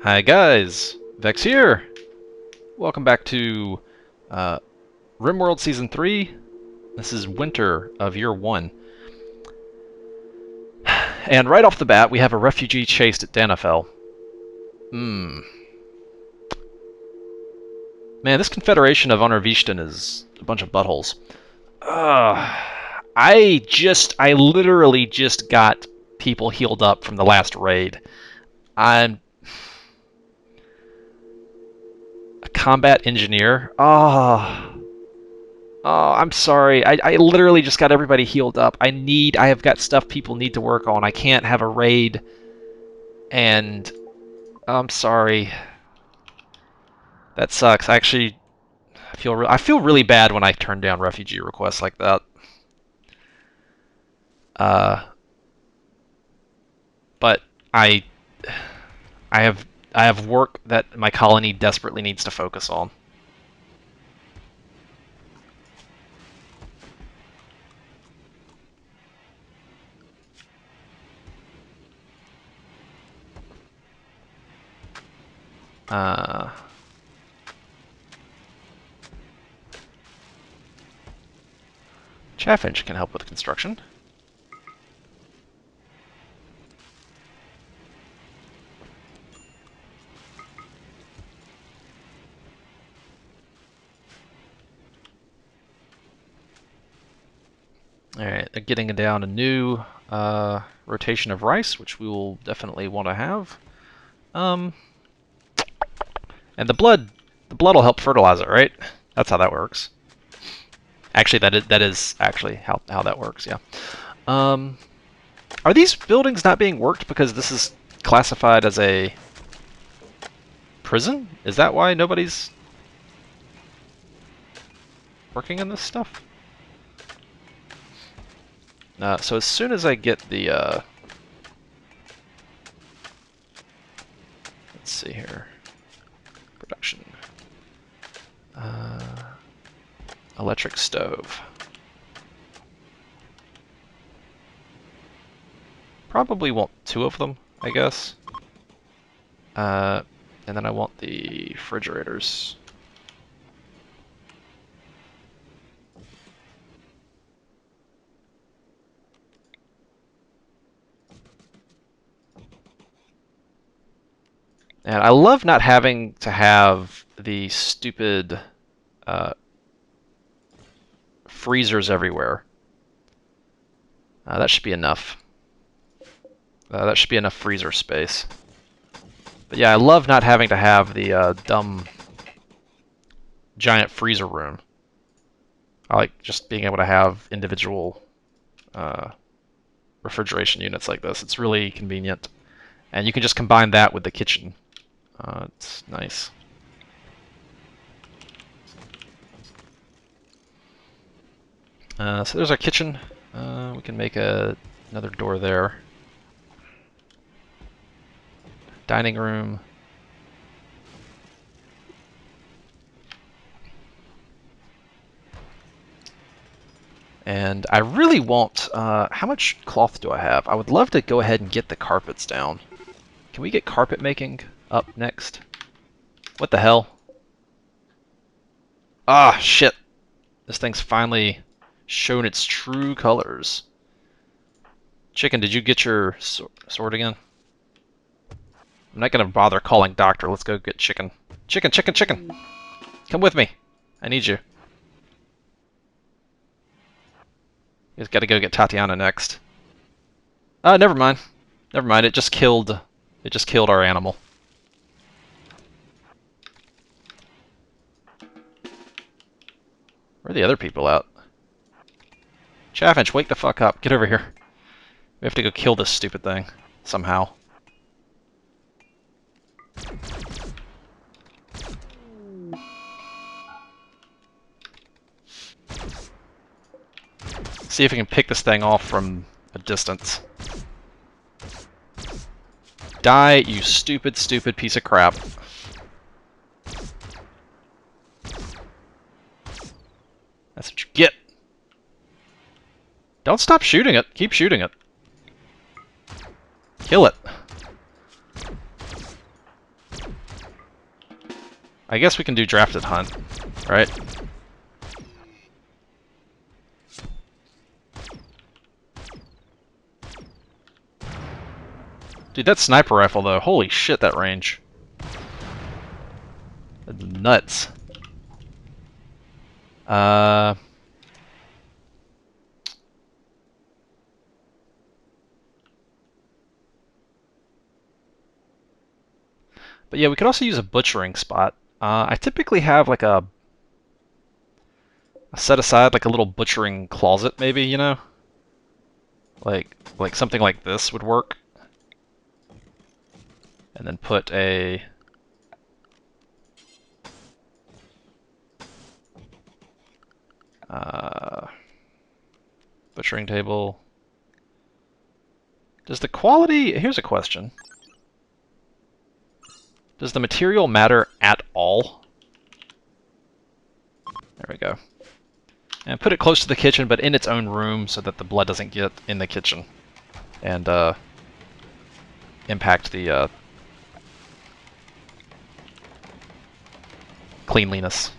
Hi guys, Vechs here. Welcome back to RimWorld Season 3. This is winter of year 1. And right off the bat, we have a refugee chased at Danafel. Man, this Confederation of Unarvishten is a bunch of buttholes. I literally just got people healed up from the last raid. I'm a combat engineer. Oh, I'm sorry. I literally just got everybody healed up. I have got stuff people need to work on. I can't have a raid. And I'm sorry. That sucks. I feel really bad when I turn down refugee requests like that. Uh, but I I have I have work that my colony desperately needs to focus on. Uh, Chaffinch can help with construction. Alright, they're getting down a new rotation of rice, which we will definitely want to have. And the blood will help fertilize it, right? That's how that works. Actually, that is actually how that works. Yeah. Are these buildings not being worked because this is classified as a prison? Is that why nobody's working in this stuff? So as soon as I get the let's see here, production, electric stove. Probably want 2 of them, I guess. And then I want the refrigerators. And I love not having to have the stupid freezers everywhere. That should be enough. That should be enough freezer space. But yeah, I love not having to have the dumb giant freezer room. I like just being able to have individual refrigeration units like this. It's really convenient. And you can just combine that with the kitchen. It's nice. So there's our kitchen. We can make another door there. Dining room. And I really want... how much cloth do I have? I would love to go ahead and get the carpets down. Can we get carpet making up next? What the hell? Ah, shit. This thing's finally shown its true colors. Chicken, did you get your sword again? I'm not gonna bother calling doctor. Let's go get chicken. Chicken, chicken, chicken! Come with me. I need you. You just gotta go get Tatiana next. Never mind. Never mind, it just killed our animal. Where are the other people at? Chaffinch, wake the fuck up. Get over here. We have to go kill this stupid thing. Somehow. See if we can pick this thing off from a distance. Die, you stupid, stupid piece of crap. That's what you get. Don't stop shooting it. Keep shooting it. Kill it. I guess we can do drafted hunt, right? Dude, that sniper rifle though, holy shit, that range. That's nuts. But yeah, we could also use a butchering spot. I typically have like a set aside like a little butchering closet, maybe, you know? Like something like this would work. And then put a butchering table. Does the quality... Here's a question. Does the material matter at all? There we go. And put it close to the kitchen, but in its own room so that the blood doesn't get in the kitchen and impact the cleanliness.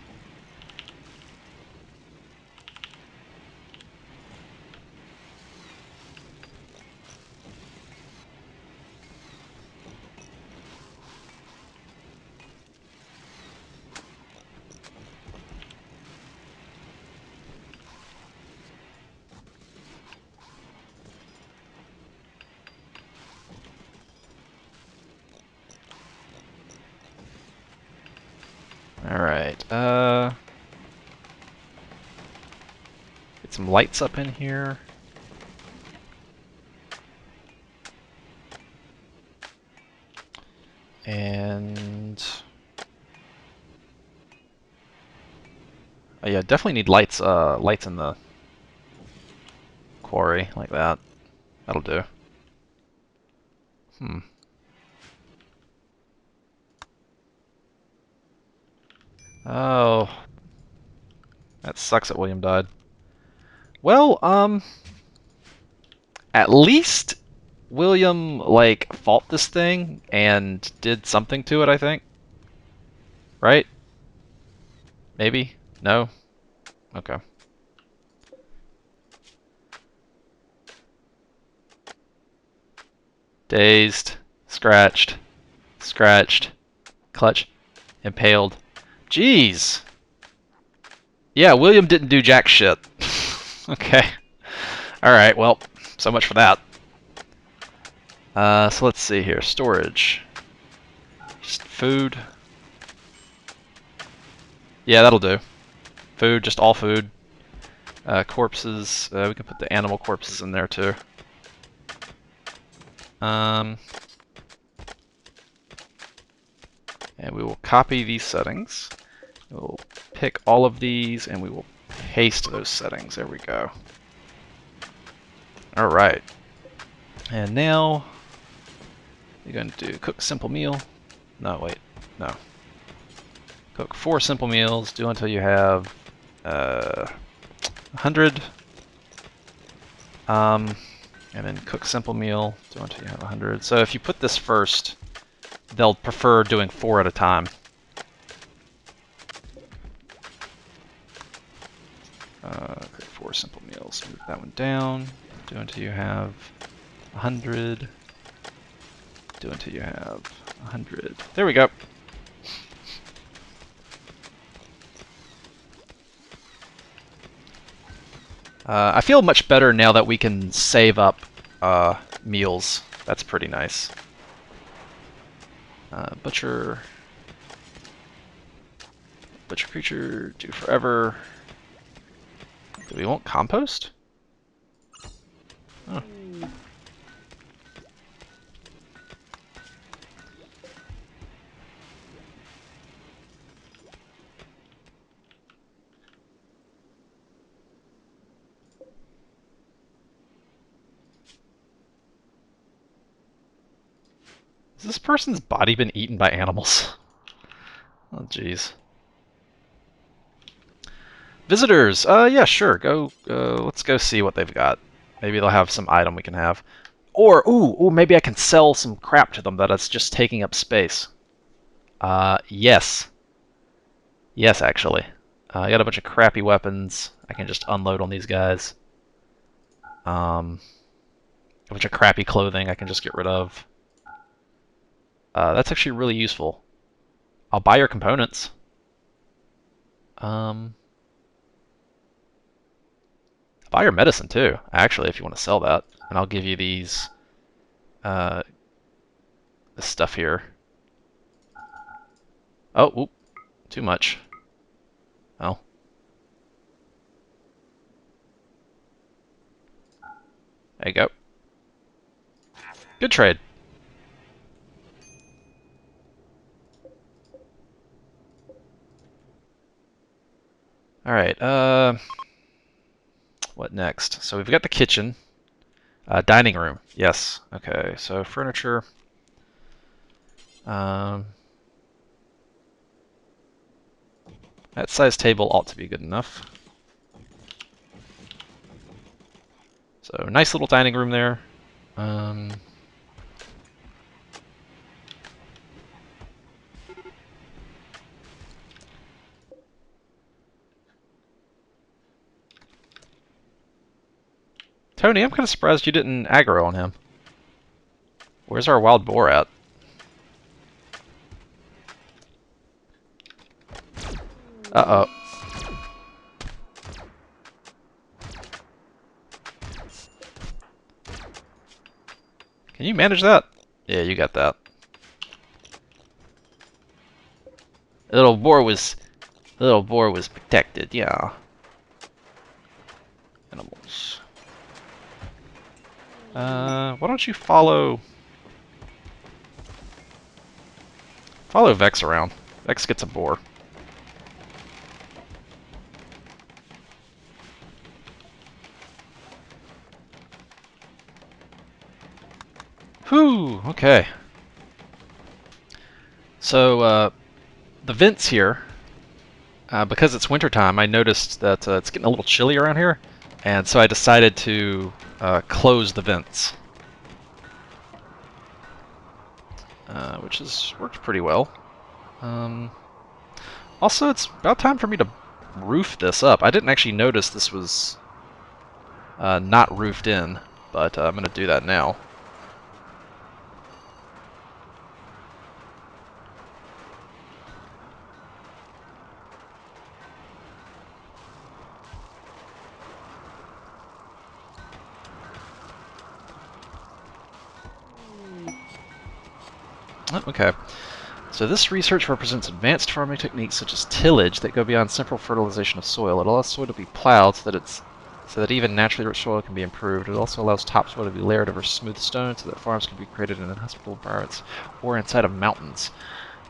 Alright, get some lights up in here. And... oh yeah, definitely need lights, lights in the quarry, like that. That'll do. Oh. That sucks that William died. Well, at least William, like, fought this thing and did something to it, I think. Right? Maybe? No? Okay. Dazed. Scratched. Scratched. Clutch. Impaled. Jeez! Yeah, William didn't do jack shit. Okay. Alright, well, so much for that. So let's see here. Storage. Just food. Yeah, that'll do. Food, just all food. Corpses. We can put the animal corpses in there too. And we will copy these settings. We'll pick all of these and we will paste those settings. There we go. Alright. And now you're going to do cook simple meal. No, wait. No. Cook 4 simple meals. Do until you have 100. And then cook simple meal. Do until you have 100. So if you put this first, they'll prefer doing 4 at a time. Cook 4 simple meals. Move that one down. Do until you have 100. Do until you have 100. There we go. I feel much better now that we can save up meals. That's pretty nice. Butcher creature, do forever. Do we want compost? Oh. Has this person's body been eaten by animals? Oh, jeez. Visitors! Yeah, sure. Go. Let's go see what they've got. Maybe they'll have some item we can have. Or, ooh, maybe I can sell some crap to them that is just taking up space. Yes. Yes, actually. I got a bunch of crappy weapons. I can just unload on these guys. A bunch of crappy clothing I can just get rid of. That's actually really useful. I'll buy your components. I'll buy your medicine too, actually, if you want to sell that. And I'll give you these, this stuff here. Oh, whoop, too much. Oh. There you go. Good trade. Alright, what next? So we've got the kitchen. Dining room, yes. Okay, so furniture. That size table ought to be good enough. So nice little dining room there. Tony, I'm kind of surprised you didn't aggro on him. Where's our wild boar at? Uh-oh. Can you manage that? Yeah, you got that. The little boar was protected, yeah. Animals. Why don't you follow Vechs around? Vechs gets a boar. Whew, okay. So, the vents here, because it's wintertime, I noticed that it's getting a little chilly around here, and so I decided to close the vents. Which has worked pretty well. Also, it's about time for me to roof this up. I didn't actually notice this was not roofed in, but I'm going to do that now. Oh, okay. So this research represents advanced farming techniques such as tillage that go beyond simple fertilization of soil. It allows soil to be plowed so that even naturally rich soil can be improved. It also allows topsoil to be layered over smooth stone so that farms can be created in inhospitable environments or inside of mountains.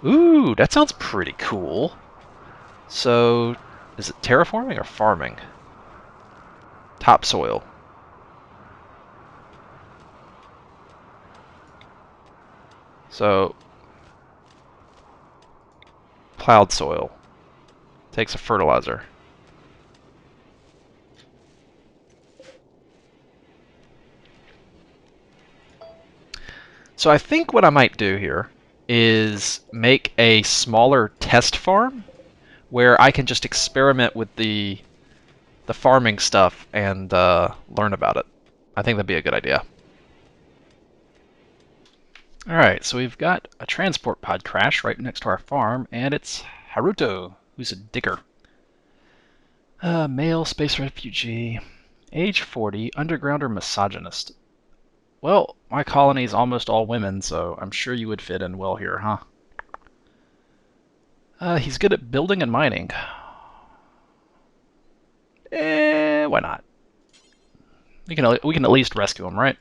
Ooh, that sounds pretty cool. So, is it terraforming or farming? Topsoil. So, plowed soil. Takes a fertilizer. So I think what I might do here is make a smaller test farm where I can just experiment with the farming stuff and learn about it. I think that'd be a good idea. Alright, so we've got a transport pod crash right next to our farm, and it's Haruto, who's a digger. Male space refugee, age 40, underground or misogynist. Well, my colony is almost all women, so I'm sure you would fit in well here, huh? He's good at building and mining. Why not? We can at least rescue him, right?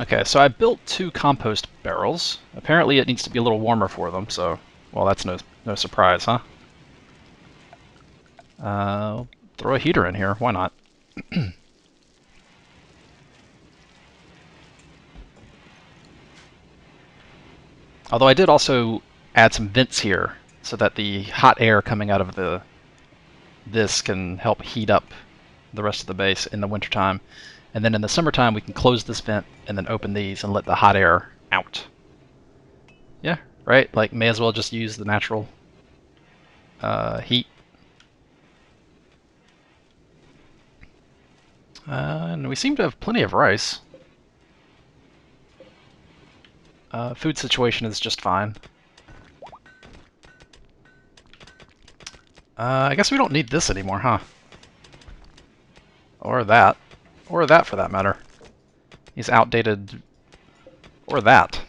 Okay, so I built 2 compost barrels. Apparently it needs to be a little warmer for them, so... Well, that's no surprise, huh? Throw a heater in here, why not? Although I did also add some vents here so that the hot air coming out of this can help heat up the rest of the base in the wintertime. And then in the summertime, we can close this vent and then open these and let the hot air out. Yeah, right? Like, may as well just use the natural heat. And we seem to have plenty of rice. Food situation is just fine. I guess we don't need this anymore, huh? Or that. Or that, for that matter. He's outdated... Or that.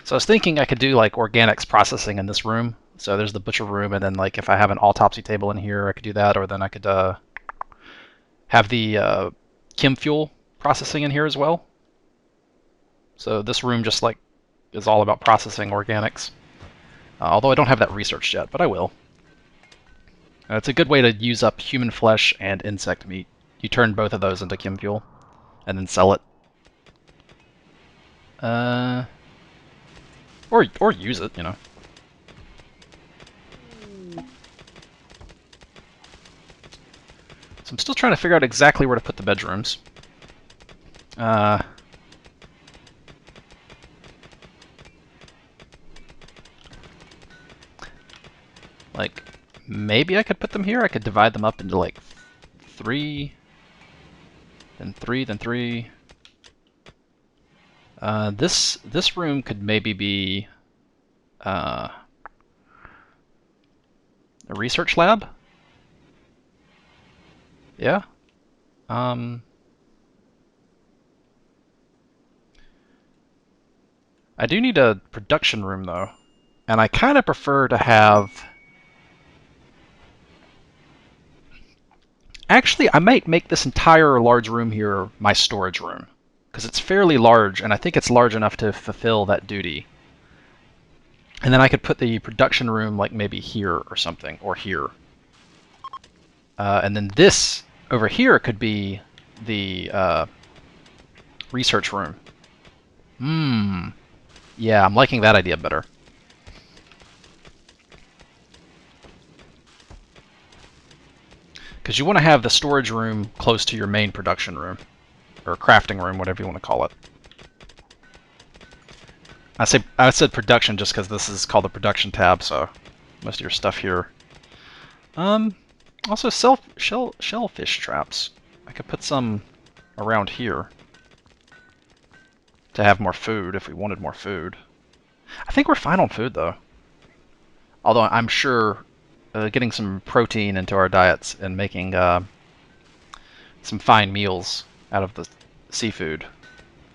So I was thinking I could do, like, organics processing in this room. So there's the butcher room, and then, like, if I have an autopsy table in here, I could do that, or then I could have the chem fuel processing in here as well. So this room just, like, is all about processing organics. Although I don't have that researched yet, but I will. It's a good way to use up human flesh and insect meat. You turn both of those into chem fuel, and then sell it. Or use it, you know. So I'm still trying to figure out exactly where to put the bedrooms. Like, maybe I could put them here? I could divide them up into, like, 3, then 3, then 3. This room could maybe be a research lab? Yeah? I do need a production room, though. And I kind of prefer to have... Actually, I might make this entire large room here my storage room. Because it's fairly large, and I think it's large enough to fulfill that duty. And then I could put the production room, like, maybe here or something, or here. And then this over here could be the research room. Yeah, I'm liking that idea better. Because you want to have the storage room close to your main production room. Or crafting room, whatever you want to call it. I said production just because this is called the production tab, so most of your stuff here. Also shellfish traps. I could put some around here to have more food if we wanted more food. I think we're fine on food though. Although I'm sure getting some protein into our diets and making some fine meals out of the seafood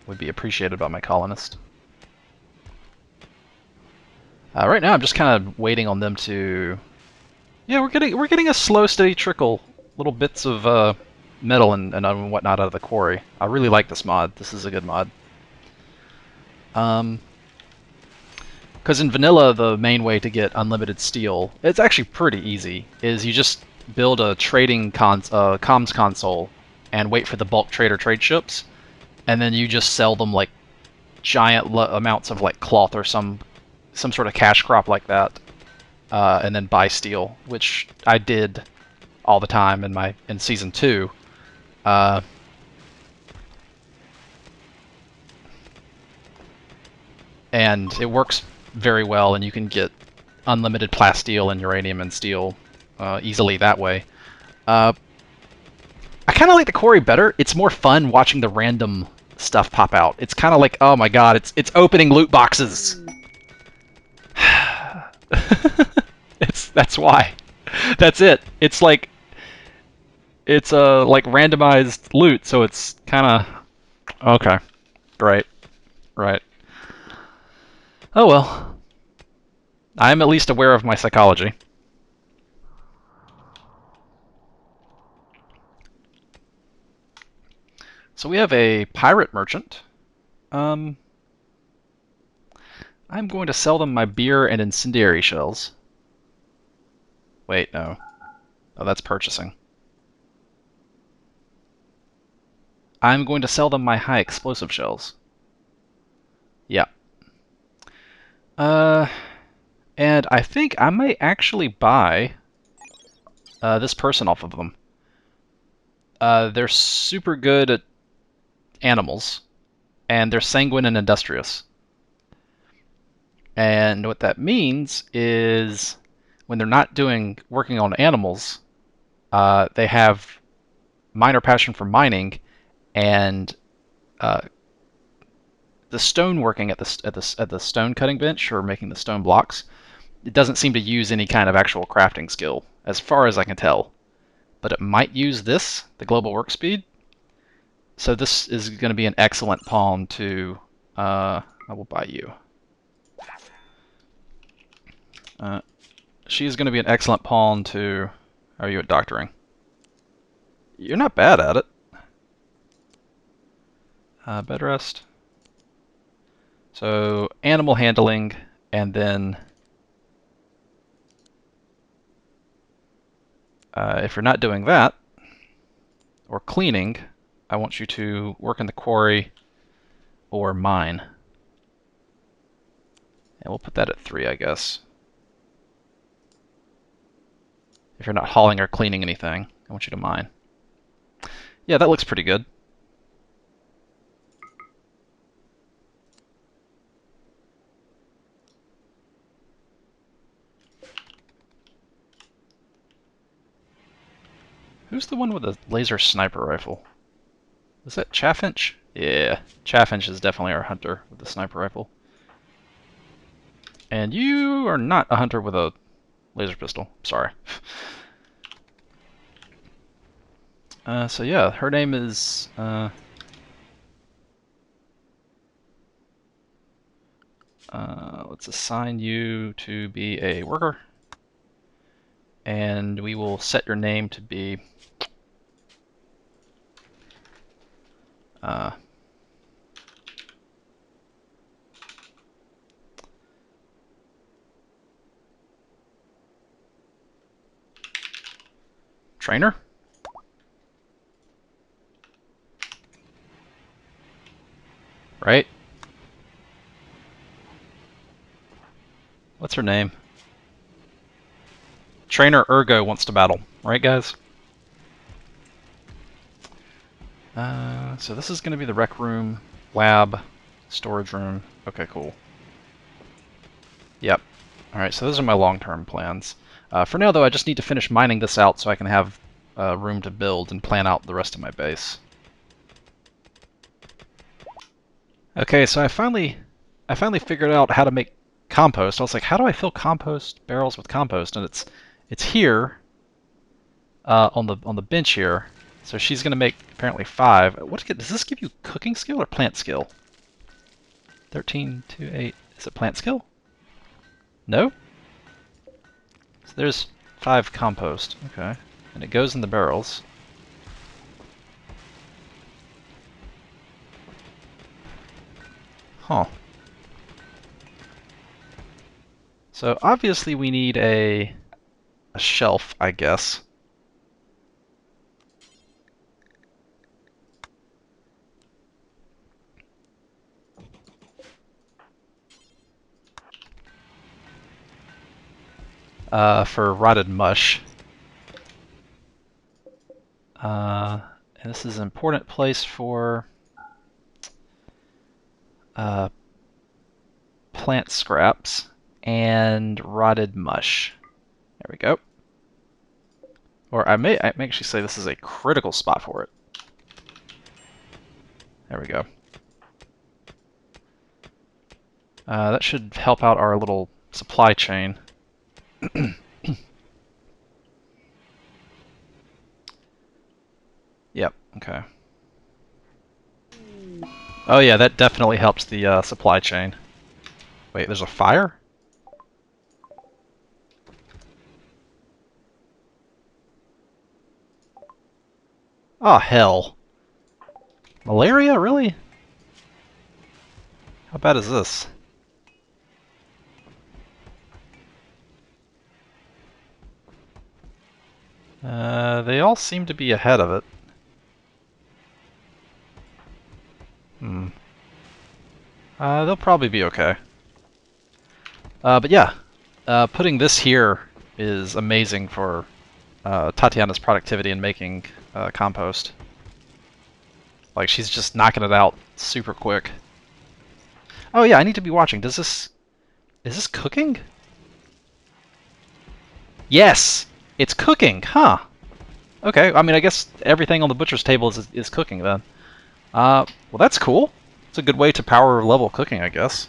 would be appreciated by my colonist. Right now I'm just kind of waiting on them to... Yeah, we're getting a slow, steady trickle, little bits of metal and whatnot out of the quarry. I really like this mod. This is a good mod. Because in vanilla, the main way to get unlimited steel, it's actually pretty easy, is you just build a trading comms console and wait for the bulk trader trade ships, and then you just sell them like giant amounts of like cloth or some sort of cash crop like that, and then buy steel, which I did all the time in season 2. And it works very well, and you can get unlimited plasteel and uranium and steel easily that way. I kind of like the quarry better. It's more fun watching the random stuff pop out. It's kind of like, oh my god, it's opening loot boxes. That's why. That's it. It's like like randomized loot, so it's kind of okay. Right. Oh well. I'm at least aware of my psychology. So we have a pirate merchant. I'm going to sell them my beer and incendiary shells. Wait, no. Oh, that's purchasing. I'm going to sell them my high explosive shells. Yeah. And I think I might actually buy this person off of them. They're super good at animals, and they're sanguine and industrious. And what that means is when they're not working on animals, they have minor passion for mining and uh, the stone working at the stone cutting bench or making the stone blocks. It doesn't seem to use any kind of actual crafting skill, as far as I can tell. But it might use this, the global work speed. So this is going to be an excellent pawn to. I will buy you. She's going to be an excellent pawn to. How are you at doctoring? You're not bad at it. Bed rest. So animal handling, and then if you're not doing that or cleaning, I want you to work in the quarry or mine. And we'll put that at 3, I guess. If you're not hauling or cleaning anything, I want you to mine. Yeah, that looks pretty good. Who's the one with the laser sniper rifle? Is that Chaffinch? Yeah, Chaffinch is definitely our hunter with the sniper rifle. And you are not a hunter with a laser pistol. Sorry. So yeah, her name is... let's assign you to be a worker. And we will set your name to be... trainer? Right? What's her name? Trainer Ergo wants to battle. Right, guys? So this is going to be the rec room, lab, storage room. Okay, cool. Yep. Alright, so those are my long-term plans. For now, though, I just need to finish mining this out so I can have room to build and plan out the rest of my base. Okay, so I finally figured out how to make compost. I was like, how do I fill compost barrels with compost? And it's here on the bench here. So she's gonna make apparently 5. Does this give you cooking skill or plant skill? 13, 2, 8. Is it plant skill? No? So there's 5 compost. Okay. And it goes in the barrels. Huh. So obviously we need a shelf, I guess. For rotted mush. And this is an important place for plant scraps and rotted mush. There we go. Or I may actually say this is a critical spot for it. There we go. That should help out our little supply chain. Yep, okay. Oh yeah, that definitely helps the supply chain. Wait, there's a fire? Oh, hell. Malaria, really? How bad is this? They all seem to be ahead of it. They'll probably be okay. But yeah, putting this here is amazing for Tatiana's productivity in making compost. Like, she's just knocking it out super quick. Oh yeah, I need to be watching. Is this cooking? Yes! It's cooking, huh? Okay, I mean, I guess everything on the butcher's table is cooking then. Well, that's cool. It's a good way to power level cooking, I guess.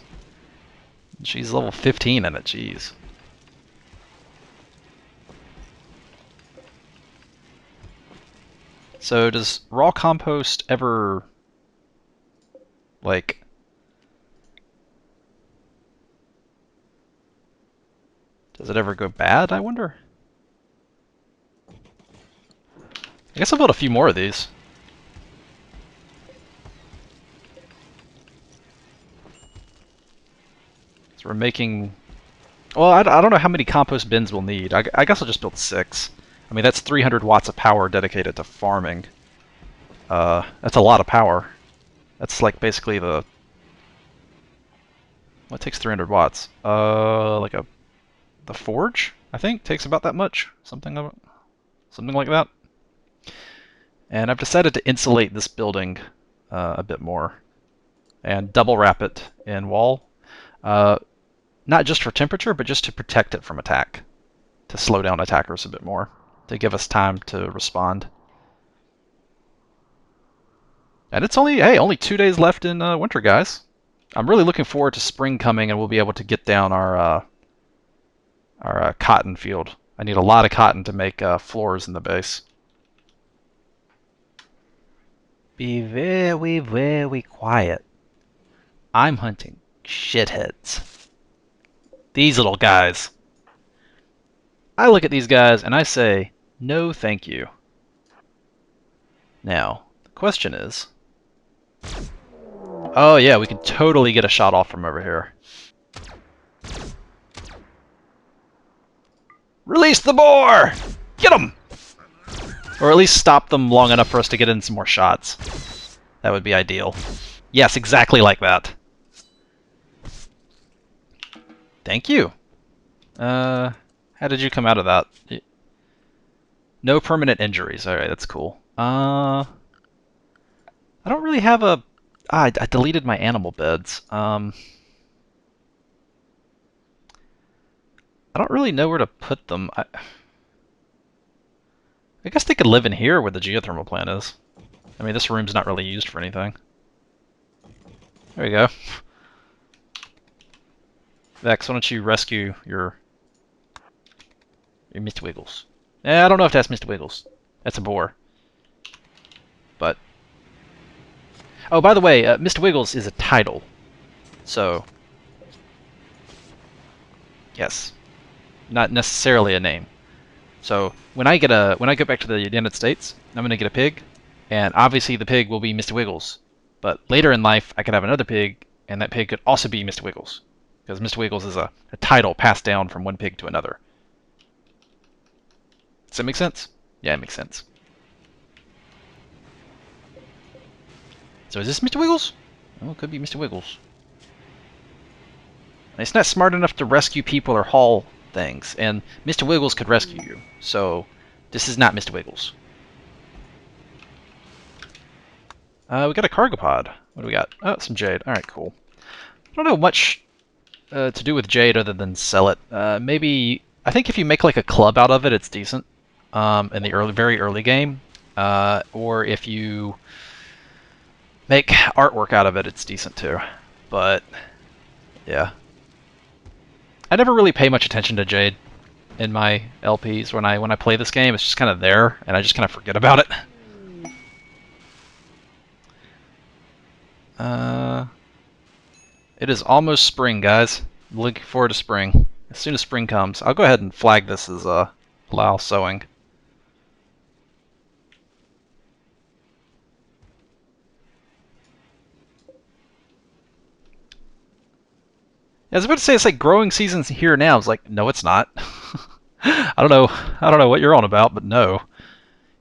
She's level 15 in it, jeez. So does raw compost ever, like... Does it ever go bad, I wonder? I guess I'll build a few more of these. So we're making... Well, I don't know how many compost bins we'll need. I guess I'll just build 6. I mean, that's 300 watts of power dedicated to farming. That's a lot of power. That's like basically the... What takes 300 watts? Like the forge, I think, takes about that much. Something like that. And I've decided to insulate this building a bit more. And double wrap it in wall. Not just for temperature, but just to protect it from attack. To slow down attackers a bit more. To give us time to respond. And it's only 2 days left in winter, guys. I'm really looking forward to spring coming, and we'll be able to get down our cotton field. I need a lot of cotton to make floors in the base. Be very, very quiet. I'm hunting shitheads. These little guys. I look at these guys and I say, no thank you. Now, the question is... Oh yeah, we can totally get a shot off from over here. Release the boar! Get them! Or at least stop them long enough for us to get in some more shots. That would be ideal. Yes, exactly like that. Thank you. How did you come out of that? No permanent injuries. Alright, that's cool. I don't really have a... I deleted my animal beds. I don't really know where to put them. I guess they could live in here where the geothermal plant is. I mean, this room's not really used for anything. There you go. Vechs, why don't you rescue your Mr. Wiggles? I don't know if that's Mr. Wiggles. That's a boar. But... Oh, by the way, Mr. Wiggles is a title. So... Yes. Not necessarily a name. So, when I go back to the United States, I'm gonna get a pig, and obviously the pig will be Mr. Wiggles. But later in life, I could have another pig, and that pig could also be Mr. Wiggles. Because Mr. Wiggles is a title passed down from one pig to another. Does that make sense? Yeah, it makes sense. So is this Mr. Wiggles? Oh, it could be Mr. Wiggles. It's not smart enough to rescue people or haul things, and Mr. Wiggles could rescue you. So this is not Mr. Wiggles. We got a cargo pod. What do we got? Oh, some jade. Alright, cool. I don't know much to do with jade other than sell it. Maybe... I think if you make like a club out of it, it's decent. In the very early game. Or if you make artwork out of it, it's decent too. But, yeah. I never really pay much attention to jade in my LPs when I play this game. It's just kind of there, and I just kind of forget about it. It is almost spring, guys. I'm looking forward to spring. As soon as spring comes, I'll go ahead and flag this as allow sowing. I was about to say it's like growing season's here now. It's like, no, it's not. I don't know what you're on about, but no,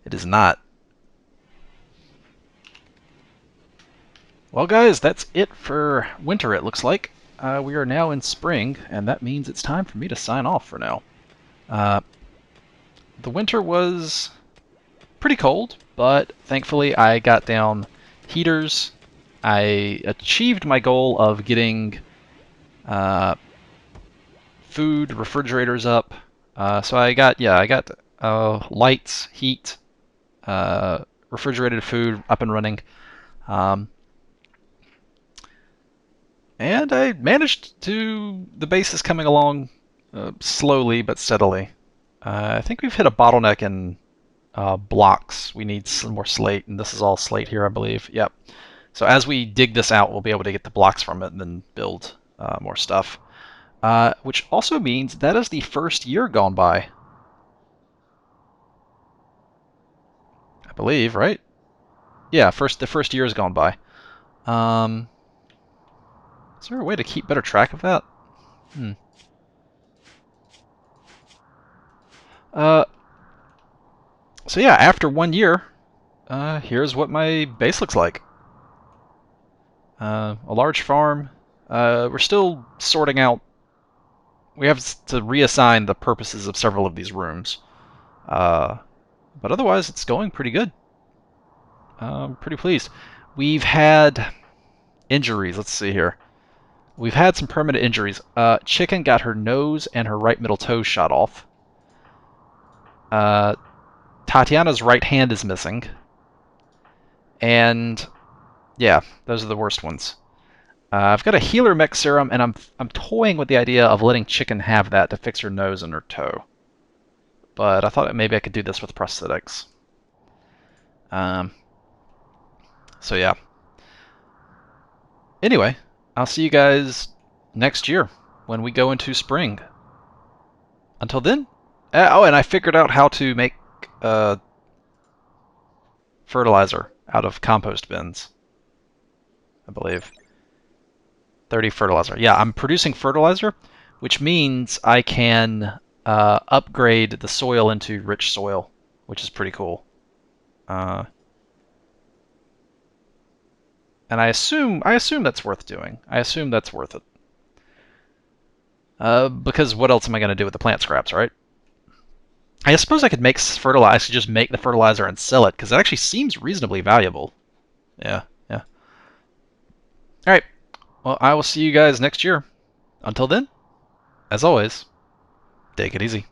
it is not. Well, guys, that's it for winter, it looks like. We are now in spring, and that means it's time for me to sign off for now. Uh, the winter was pretty cold, but thankfully I got down heaters. I achieved my goal of getting uh, food refrigerators up. So I got lights, heat, refrigerated food up and running. Um, and I managed to. The base is coming along slowly but steadily. I think we've hit a bottleneck in blocks. We need some more slate, and this is all slate here, I believe. Yep. So as we dig this out, we'll be able to get the blocks from it and then build more stuff. Which also means that is the first year gone by. I believe, right? Yeah, the first year has gone by. Um, is there a way to keep better track of that? Hmm. Uh, so yeah, after 1 year, here's what my base looks like. A large farm. We're still sorting out. We have to reassign the purposes of several of these rooms. But otherwise, it's going pretty good. I'm pretty pleased. We've had injuries. Let's see here. We've had some permanent injuries. Chicken got her nose and her right middle toe shot off. Tatiana's right hand is missing. And yeah, those are the worst ones. I've got a healer mech serum, and I'm toying with the idea of letting Chicken have that to fix her nose and her toe. But I thought maybe I could do this with prosthetics. So yeah. Anyway, I'll see you guys next year when we go into spring. Until then, oh, and I figured out how to make fertilizer out of compost bins, I believe. 30 fertilizer. Yeah, I'm producing fertilizer, which means I can upgrade the soil into rich soil, which is pretty cool. And I assume that's worth doing. I assume that's worth it. Because what else am I going to do with the plant scraps, right? I suppose I could make fertilizer. I could just make the fertilizer and sell it, because it actually seems reasonably valuable. Yeah, yeah. All right. Well, I will see you guys next year. Until then, as always, take it easy.